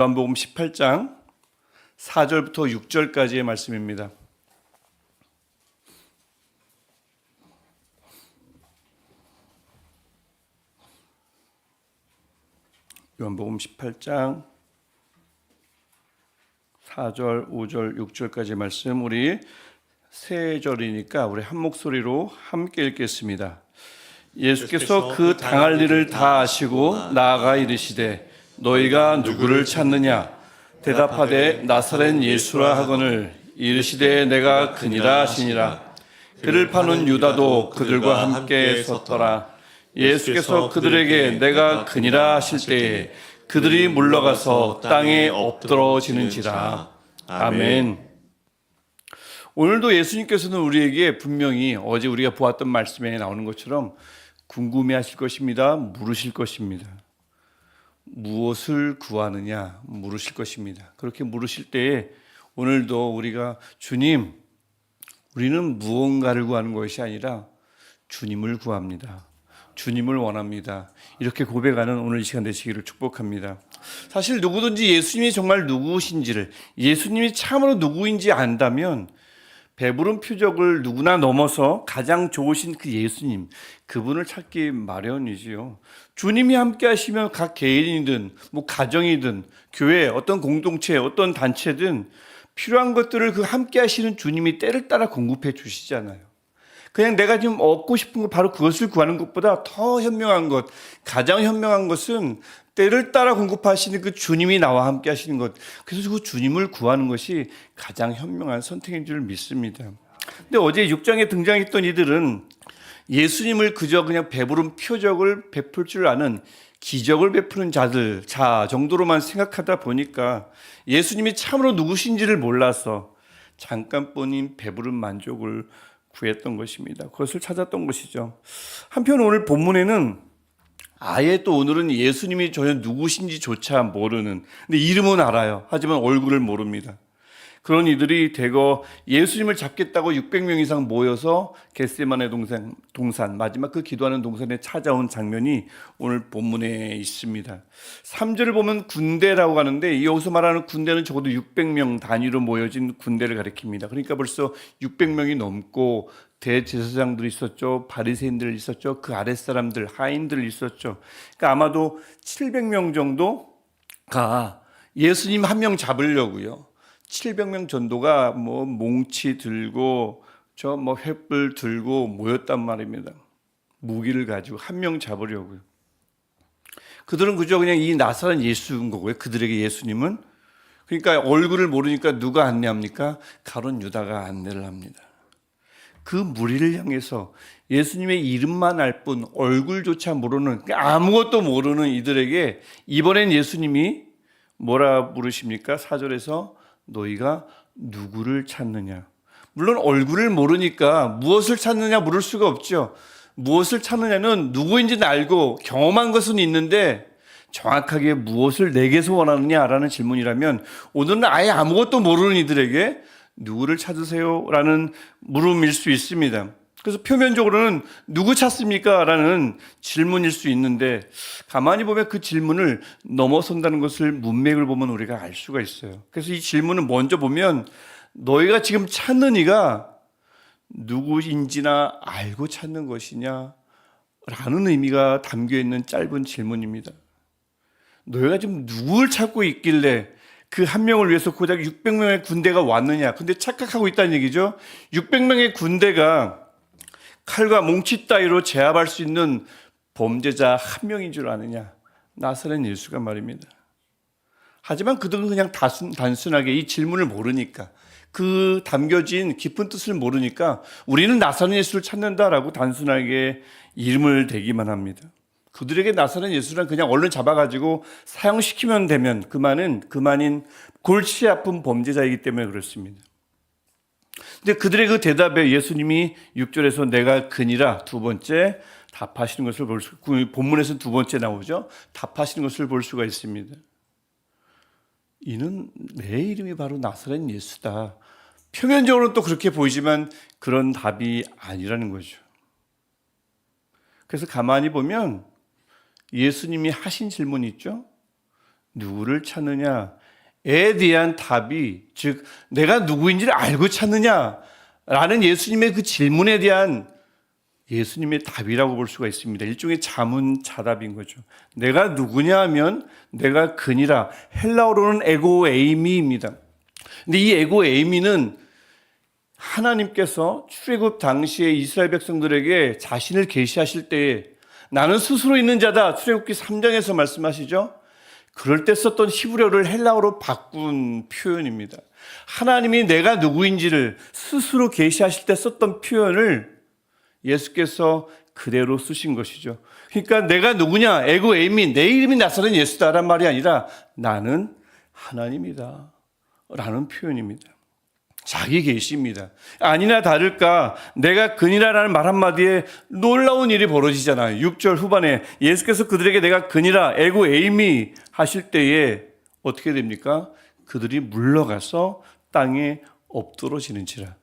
요한복음 18장 4절부터 6절까지의 말씀입니다. 요한복음 18장 4절, 5절, 6절까지의 말씀, 우리 세 절이니까 우리 한 목소리로 함께 읽겠습니다. 예수께서 그 당할 일을 다 아시고 나아가 이르시되 너희가 누구를 찾느냐? 대답하되 나사렛 예수라 하거늘 이르시되 내가 그니라 하시니라. 그를 파는 유다도 그들과 함께 섰더라. 예수께서 그들에게 내가 그니라 하실 때에 그들이 물러가서 땅에 엎드러지는지라. 아멘. 오늘도 예수님께서는 우리에게 분명히 어제 우리가 보았던 말씀에 나오는 것처럼 궁금해하실 것입니다. 물으실 것입니다. 무엇을 구하느냐 물으실 것입니다. 그렇게 물으실 때에 오늘도 우리가 주님, 우리는 무언가를 구하는 것이 아니라 주님을 구합니다. 주님을 원합니다. 이렇게 고백하는 오늘 이 시간 되시기를 축복합니다. 사실 누구든지 예수님이 정말 누구신지를, 예수님이 참으로 누구인지 안다면 배부른 표적을 누구나 넘어서 가장 좋으신 그 예수님, 그분을 찾기 마련이지요. 주님이 함께 하시면 각 개인이든 가정이든 교회, 어떤 공동체, 어떤 단체든 필요한 것들을 그 함께 하시는 주님이 때를 따라 공급해 주시잖아요. 그냥 내가 지금 얻고 싶은 거 바로 그것을 구하는 것보다 더 현명한 것, 가장 현명한 것은 때를 따라 공급하시는 그 주님이 나와 함께 하시는 것. 그래서 그 주님을 구하는 것이 가장 현명한 선택인 줄 믿습니다. 근데 어제 6장에 등장했던 이들은 예수님을 그저 그냥 배부른 표적을 베풀 줄 아는 기적을 베푸는 자 정도로만 생각하다 보니까 예수님이 참으로 누구신지를 몰라서 잠깐뿐인 배부른 만족을 구했던 것입니다. 그것을 찾았던 것이죠. 한편 오늘 본문에는 아예 또 오늘은 예수님이 전혀 누구신지조차 모르는, 근데 이름은 알아요. 하지만 얼굴을 모릅니다. 그런 이들이 대거 예수님을 잡겠다고 600명 이상 모여서 겟세마네 동산, 마지막 그 기도하는 동산에 찾아온 장면이 오늘 본문에 있습니다. 3절을 보면 군대라고 하는데 여기서 말하는 군대는 적어도 600명 단위로 모여진 군대를 가리킵니다. 그러니까 벌써 600명이 넘고 대제사장들이 있었죠. 바리새인들 있었죠. 그 아랫사람들, 하인들 있었죠. 그러니까 아마도 700명 정도가 예수님 한 명 잡으려고요. 700명 전도가 몽치 들고 횃불 들고 모였단 말입니다. 무기를 가지고 한 명 잡으려고요. 그들은 그저 그냥 이 나사렛 예수인 거고요. 그들에게 예수님은. 그러니까 얼굴을 모르니까 누가 안내합니까? 가룟 유다가 안내를 합니다. 그 무리를 향해서 예수님의 이름만 알 뿐 얼굴조차 모르는, 아무것도 모르는 이들에게 이번엔 예수님이 뭐라 부르십니까? 4절에서 너희가 누구를 찾느냐. 물론 얼굴을 모르니까 무엇을 찾느냐 물을 수가 없죠. 무엇을 찾느냐는 누구인지는 알고 경험한 것은 있는데 정확하게 무엇을 내게서 원하느냐라는 질문이라면 오늘은 아예 아무것도 모르는 이들에게 누구를 찾으세요? 라는 물음일 수 있습니다. 그래서 표면적으로는 누구 찾습니까? 라는 질문일 수 있는데 가만히 보면 그 질문을 넘어선다는 것을 문맥을 보면 우리가 알 수가 있어요. 그래서 이 질문을 먼저 보면 너희가 지금 찾는 이가 누구인지나 알고 찾는 것이냐? 라는 의미가 담겨있는 짧은 질문입니다. 너희가 지금 누굴 찾고 있길래 그 한 명을 위해서 고작 600명의 군대가 왔느냐? 근데 착각하고 있다는 얘기죠. 600명의 군대가 칼과 몽치 따위로 제압할 수 있는 범죄자 한 명인 줄 아느냐? 나사렛 예수가 말입니다. 하지만 그들은 그냥 단순하게 이 질문을 모르니까, 그 담겨진 깊은 뜻을 모르니까 우리는 나사렛 예수를 찾는다라고 단순하게 이름을 대기만 합니다. 그들에게 나사렛 예수는 그냥 얼른 잡아가지고 사형시키면 되면 그만인 골치 아픈 범죄자이기 때문에 그렇습니다. 근데 그들의 그 대답에 예수님이 6절에서 내가 그니라 두 번째 답하시는 것을 본문에서 두 번째 나오죠. 답하시는 것을 볼 수가 있습니다. 이는 내 이름이 바로 나사렛 예수다. 표면적으로는 또 그렇게 보이지만 그런 답이 아니라는 거죠. 그래서 가만히 보면 예수님이 하신 질문이 있죠. 누구를 찾느냐에 대한 답이, 즉 내가 누구인지를 알고 찾느냐라는 예수님의 그 질문에 대한 예수님의 답이라고 볼 수가 있습니다. 일종의 자문자답인 거죠. 내가 누구냐 하면 내가 그니라, 헬라어로는 에고 에이미입니다. 근데 이 에고 에이미는 하나님께서 출애굽 당시에 이스라엘 백성들에게 자신을 계시하실 때에 나는 스스로 있는 자다, 출애굽기 3장에서 말씀하시죠. 그럴 때 썼던 히브리어를 헬라어로 바꾼 표현입니다. 하나님이 내가 누구인지를 스스로 계시하실 때 썼던 표현을 예수께서 그대로 쓰신 것이죠. 그러니까 내가 누구냐, 에고 에이미, 내 이름이 나사렛 예수다란 말이 아니라 나는 하나님이다 라는 표현입니다. 자기 계시입니다. 아니나 다를까 내가 그니라라는 말 한마디에 놀라운 일이 벌어지잖아요. 6절 후반에 예수께서 그들에게 내가 그니라, 에고 에이미 하실 때에 어떻게 됩니까? 그들이 물러가서 땅에 엎드러지는지라.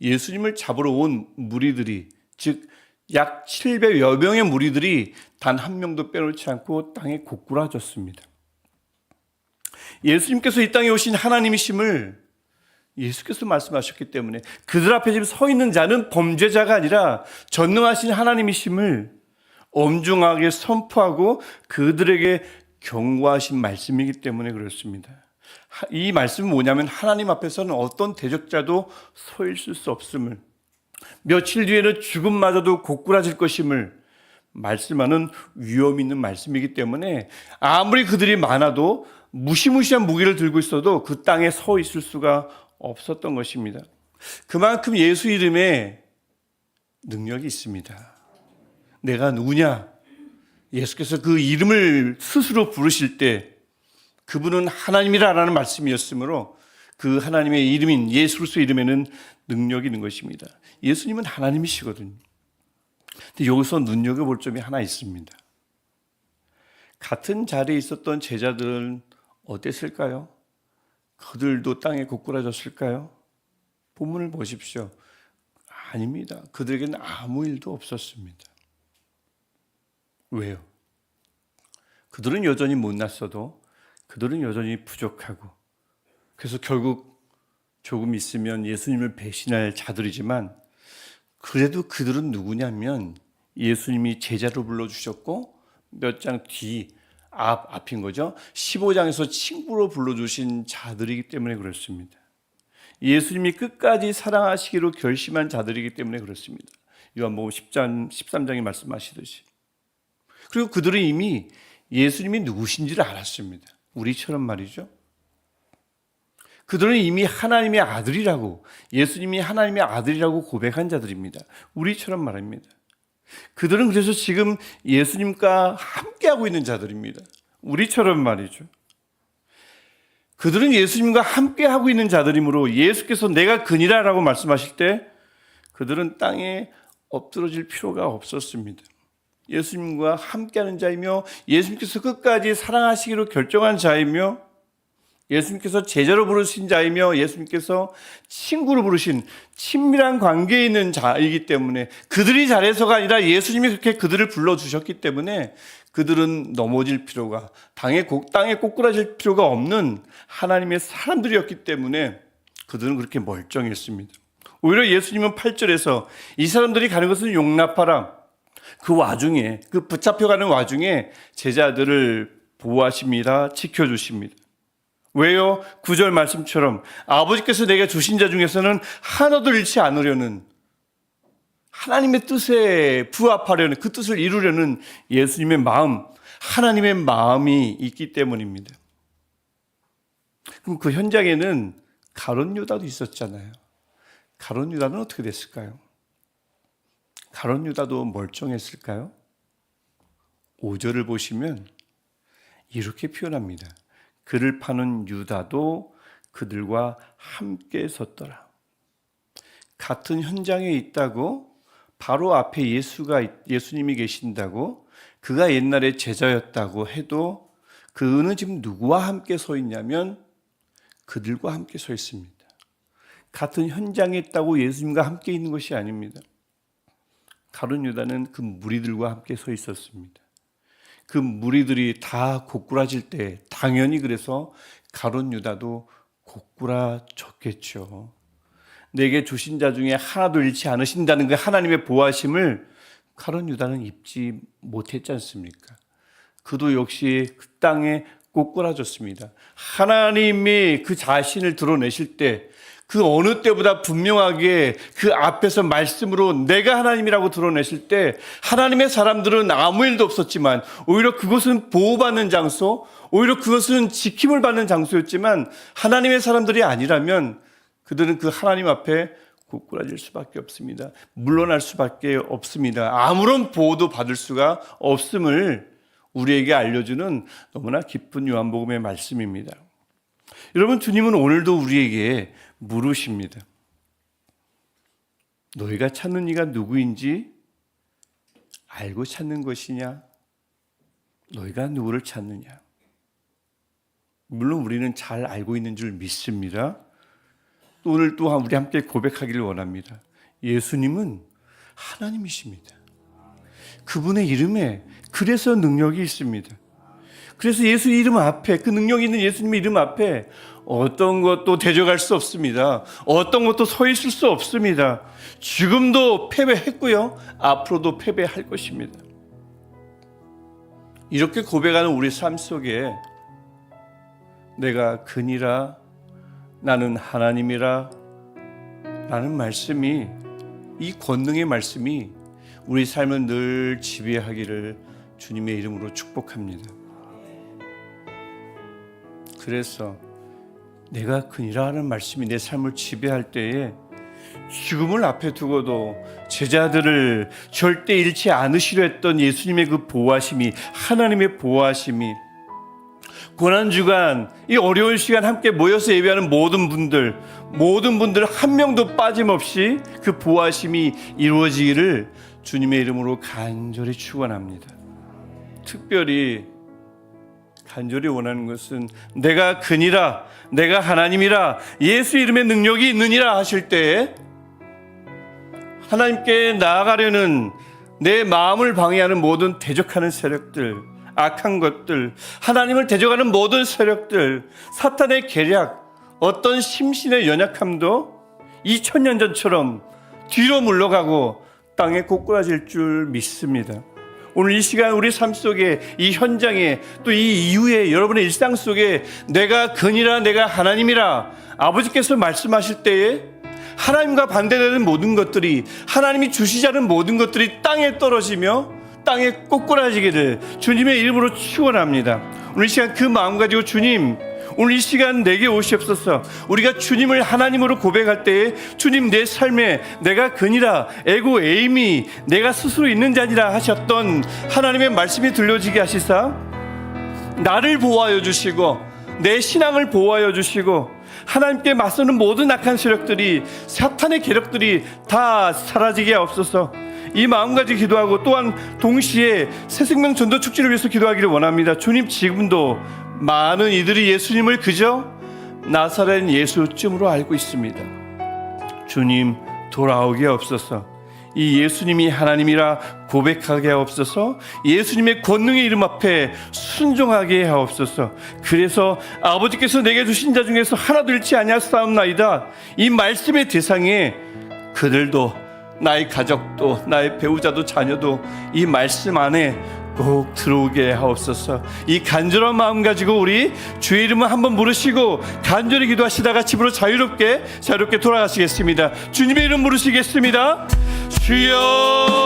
예수님을 잡으러 온 무리들이, 즉 약 700여 명의 무리들이 단 한 명도 빼놓지 않고 땅에 고꾸라졌습니다. 예수님께서 이 땅에 오신 하나님이심을 예수께서 말씀하셨기 때문에 그들 앞에 지금 서 있는 자는 범죄자가 아니라 전능하신 하나님이심을 엄중하게 선포하고 그들에게 경고하신 말씀이기 때문에 그렇습니다. 이 말씀은 뭐냐면 하나님 앞에서는 어떤 대적자도 서 있을 수 없음을, 며칠 뒤에는 죽음마저도 고꾸라질 것임을 말씀하는 위험 있는 말씀이기 때문에 아무리 그들이 많아도 무시무시한 무기를 들고 있어도 그 땅에 서 있을 수가 없었던 것입니다. 그만큼 예수 이름에 능력이 있습니다. 내가 누구냐? 예수께서 그 이름을 스스로 부르실 때 그분은 하나님이라는 말씀이었으므로 그 하나님의 이름인 예수 그리스도의 이름에는 능력이 있는 것입니다. 예수님은 하나님이시거든요. 근데 여기서 눈여겨볼 점이 하나 있습니다. 같은 자리에 있었던 제자들은 어땠을까요? 그들도 땅에 고꾸라졌을까요? 본문을 보십시오. 아닙니다. 그들에게는 아무 일도 없었습니다. 왜요? 그들은 여전히 못났어도 그들은 여전히 부족하고, 그래서 결국 조금 있으면 예수님을 배신할 자들이지만 그래도 그들은 누구냐면 예수님이 제자로 불러주셨고 몇 장 뒤 앞인 거죠. 15장에서 친구로 불러주신 자들이기 때문에 그렇습니다. 예수님이 끝까지 사랑하시기로 결심한 자들이기 때문에 그렇습니다. 요한복음 10장, 13장에 말씀하시듯이. 그리고 그들은 이미 예수님이 누구신지를 알았습니다. 우리처럼 말이죠. 그들은 이미 하나님의 아들이라고, 예수님이 하나님의 아들이라고 고백한 자들입니다. 우리처럼 말입니다. 그들은 그래서 지금 예수님과 함께하고 있는 자들입니다. 우리처럼 말이죠. 그들은 예수님과 함께하고 있는 자들이므로 예수께서 내가 그니라라고 말씀하실 때 그들은 땅에 엎드러질 필요가 없었습니다. 예수님과 함께하는 자이며 예수님께서 끝까지 사랑하시기로 결정한 자이며 예수님께서 제자로 부르신 자이며 예수님께서 친구로 부르신 친밀한 관계에 있는 자이기 때문에 그들이 잘해서가 아니라 예수님이 그렇게 그들을 불러주셨기 때문에 그들은 넘어질 필요가, 땅에 꼬꾸라질 필요가 없는 하나님의 사람들이었기 때문에 그들은 그렇게 멀쩡했습니다. 오히려 예수님은 8절에서 이 사람들이 가는 것은 용납하라. 그 와중에, 그 붙잡혀가는 와중에 제자들을 보호하십니다. 지켜주십니다. 왜요? 9절 말씀처럼 아버지께서 내게 주신 자 중에서는 하나도 잃지 않으려는, 하나님의 뜻에 부합하려는, 그 뜻을 이루려는 예수님의 마음, 하나님의 마음이 있기 때문입니다. 그럼 그 현장에는 가룟 유다도 있었잖아요. 가룟 유다는 어떻게 됐을까요? 가룟 유다도 멀쩡했을까요? 5절을 보시면 이렇게 표현합니다. 그를 파는 유다도 그들과 함께 섰더라. 같은 현장에 있다고, 바로 앞에 예수님이 계신다고, 그가 옛날에 제자였다고 해도 그는 지금 누구와 함께 서 있냐면 그들과 함께 서 있습니다. 같은 현장에 있다고 예수님과 함께 있는 것이 아닙니다. 가룟 유다는 그 무리들과 함께 서 있었습니다. 그 무리들이 다 고꾸라질 때 당연히 그래서 가룟 유다도 고꾸라졌겠죠. 내게 주신 자 중에 하나도 잃지 않으신다는 그 하나님의 보호하심을 가룟 유다는 입지 못했지 않습니까? 그도 역시 그 땅에 꼬꾸라졌습니다. 하나님이 그 자신을 드러내실 때 그 어느 때보다 분명하게 그 앞에서 말씀으로 내가 하나님이라고 드러내실 때 하나님의 사람들은 아무 일도 없었지만 오히려 그것은 보호받는 장소, 오히려 그것은 지킴을 받는 장소였지만 하나님의 사람들이 아니라면 그들은 그 하나님 앞에 고꾸라질 수밖에 없습니다. 물러날 수밖에 없습니다. 아무런 보호도 받을 수가 없음을 우리에게 알려주는 너무나 깊은 요한복음의 말씀입니다. 여러분, 주님은 오늘도 우리에게 물으십니다. 너희가 찾는 이가 누구인지 알고 찾는 것이냐? 너희가 누구를 찾느냐? 물론 우리는 잘 알고 있는 줄 믿습니다. 또 오늘 또한 우리 함께 고백하기를 원합니다. 예수님은 하나님이십니다. 그분의 이름에 그래서 능력이 있습니다. 그래서 예수 이름 앞에, 그 능력이 있는 예수님의 이름 앞에 어떤 것도 대적할 수 없습니다. 어떤 것도 서 있을 수 없습니다. 지금도 패배했고요, 앞으로도 패배할 것입니다. 이렇게 고백하는 우리 삶 속에 내가 그니라, 나는 하나님이라 라는 말씀이, 이 권능의 말씀이 우리 삶을 늘 지배하기를 주님의 이름으로 축복합니다. 그래서 내가 그니라 하는 말씀이 내 삶을 지배할 때에 죽음을 앞에 두고도 제자들을 절대 잃지 않으시려 했던 예수님의 그 보호하심이, 하나님의 보호하심이, 고난주간 이 어려운 시간 함께 모여서 예배하는 모든 분들 한 명도 빠짐없이 그 보호하심이 이루어지기를 주님의 이름으로 간절히 축원합니다. 특별히 간절히 원하는 것은 내가 그니라, 내가 하나님이라, 예수 이름의 능력이 있느니라 하실 때에 하나님께 나아가려는 내 마음을 방해하는 모든 대적하는 세력들, 악한 것들, 하나님을 대적하는 모든 세력들, 사탄의 계략, 어떤 심신의 연약함도 2000년 전처럼 뒤로 물러가고 땅에 꼬꾸라질 줄 믿습니다. 오늘 이 시간 우리 삶 속에, 이 현장에, 또 이 이후에 여러분의 일상 속에 내가 그니라, 내가 하나님이라 아버지께서 말씀하실 때에 하나님과 반대되는 모든 것들이, 하나님이 주시자는 모든 것들이 땅에 떨어지며 땅에 꼬꾸라지기를 주님의 이름으로 축원합니다. 오늘 이 시간 그 마음 가지고 주님, 오늘 이 시간 내게 오시옵소서. 우리가 주님을 하나님으로 고백할 때에 주님, 내 삶에 내가 그니라, 에고 에임이 내가 스스로 있는 자니라 하셨던 하나님의 말씀이 들려지게 하시사 나를 보호하여 주시고 내 신앙을 보호하여 주시고 하나님께 맞서는 모든 악한 세력들이, 사탄의 계력들이 다 사라지게 하옵소서. 이 마음 가지고 기도하고 또한 동시에 새생명 전도 축제를 위해서 기도하기를 원합니다. 주님, 지금도 많은 이들이 예수님을 그저 나사렛 예수쯤으로 알고 있습니다. 주님, 돌아오게 하옵소서. 이 예수님이 하나님이라 고백하게 하옵소서. 예수님의 권능의 이름 앞에 순종하게 하옵소서. 그래서 아버지께서 내게 주신 자 중에서 하나도 잃지 아니하사옵나이다, 이 말씀의 대상에 그들도, 나의 가족도, 나의 배우자도, 자녀도 이 말씀 안에 꼭 들어오게 하옵소서. 이 간절한 마음 가지고 우리 주의 이름을 한번 부르시고 간절히 기도하시다가 집으로 자유롭게 돌아가시겠습니다. 주님의 이름 부르시겠습니다. 주여.